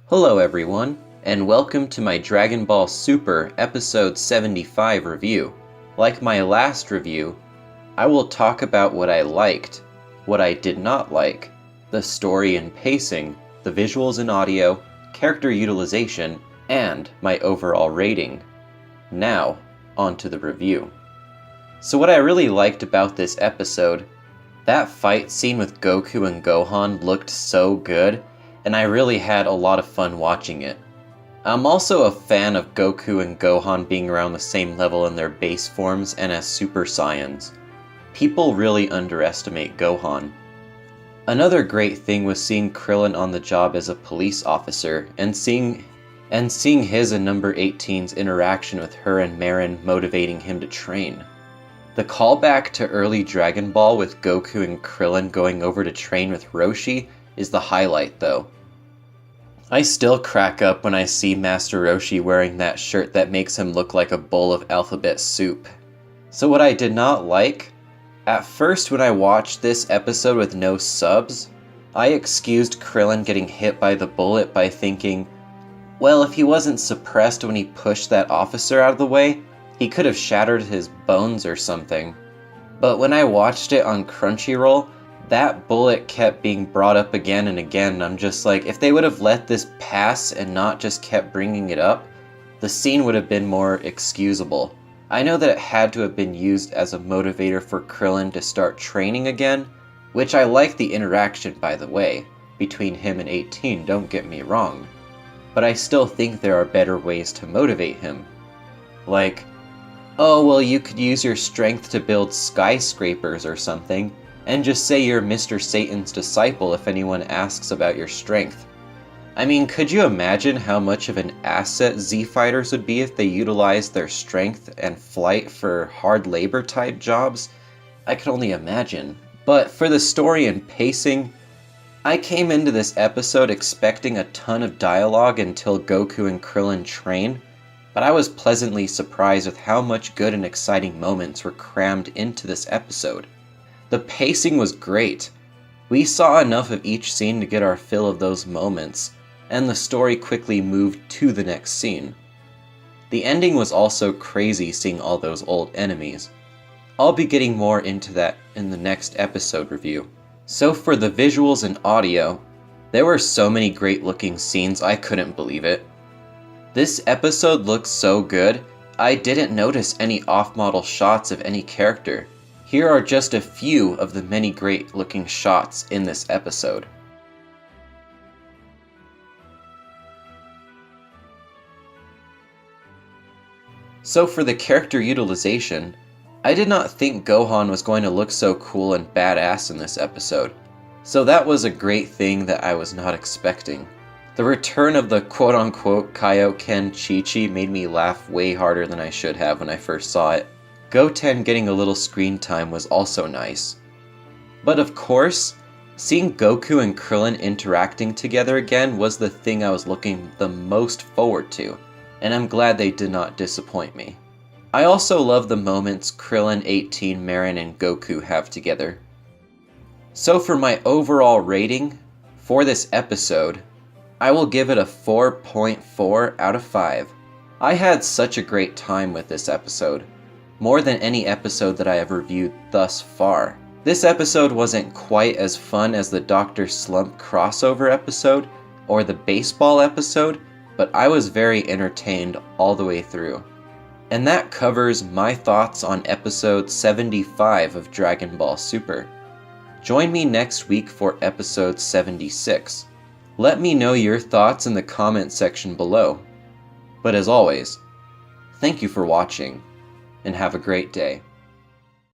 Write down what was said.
Hello everyone, and welcome to my Dragon Ball Super Episode 75 review. Like my last review, I will talk about what I liked, what I did not like, the story and pacing, the visuals and audio, character utilization, and my overall rating. Now, on to the review. So what I really liked about this episode, that fight scene with Goku and Gohan looked so good, and I really had a lot of fun watching it. I'm also a fan of Goku and Gohan being around the same level in their base forms and as Super Saiyans. People really underestimate Gohan. Another great thing was seeing Krillin on the job as a police officer and seeing his and number 18's interaction with her and Marin motivating him to train. The callback to early Dragon Ball with Goku and Krillin going over to train with Roshi is the highlight though. I still crack up when I see Master Roshi wearing that shirt that makes him look like a bowl of alphabet soup. So what I did not like, at first when I watched this episode with no subs, I excused Krillin getting hit by the bullet by thinking, well, if he wasn't suppressed when he pushed that officer out of the way, he could have shattered his bones or something. But when I watched it on Crunchyroll, that bullet kept being brought up again and again, and I'm just like, if they would have let this pass and not just kept bringing it up, the scene would have been more excusable. I know that it had to have been used as a motivator for Krillin to start training again, which I like the interaction by the way, between him and 18, don't get me wrong. But I still think there are better ways to motivate him. Like, oh well, you could use your strength to build skyscrapers or something, and just say you're Mr. Satan's disciple if anyone asks about your strength. I mean, could you imagine how much of an asset Z-Fighters would be if they utilized their strength and flight for hard labor type jobs? I could only imagine. But for the story and pacing, I came into this episode expecting a ton of dialogue until Goku and Krillin train, but I was pleasantly surprised with how much good and exciting moments were crammed into this episode. The pacing was great. We saw enough of each scene to get our fill of those moments, and the story quickly moved to the next scene. The ending was also crazy seeing all those old enemies. I'll be getting more into that in the next episode review. So for the visuals and audio, there were so many great looking scenes I couldn't believe it. This episode looks so good, I didn't notice any off-model shots of any character. Here are just a few of the many great looking shots in this episode. So for the character utilization, I did not think Gohan was going to look so cool and badass in this episode. So that was a great thing that I was not expecting. The return of the quote-unquote Kaioken Chi-Chi made me laugh way harder than I should have when I first saw it. Goten getting a little screen time was also nice. But of course, seeing Goku and Krillin interacting together again was the thing I was looking the most forward to, and I'm glad they did not disappoint me. I also love the moments Krillin, 18, Marin, and Goku have together. So for my overall rating for this episode, I will give it a 4.4 out of 5. I had such a great time with this episode. More than any episode that I have reviewed thus far. This episode wasn't quite as fun as the Dr. Slump crossover episode or the baseball episode, but I was very entertained all the way through. And that covers my thoughts on episode 75 of Dragon Ball Super. Join me next week for episode 76. Let me know your thoughts in the comment section below. But as always, thank you for watching, and have a great day.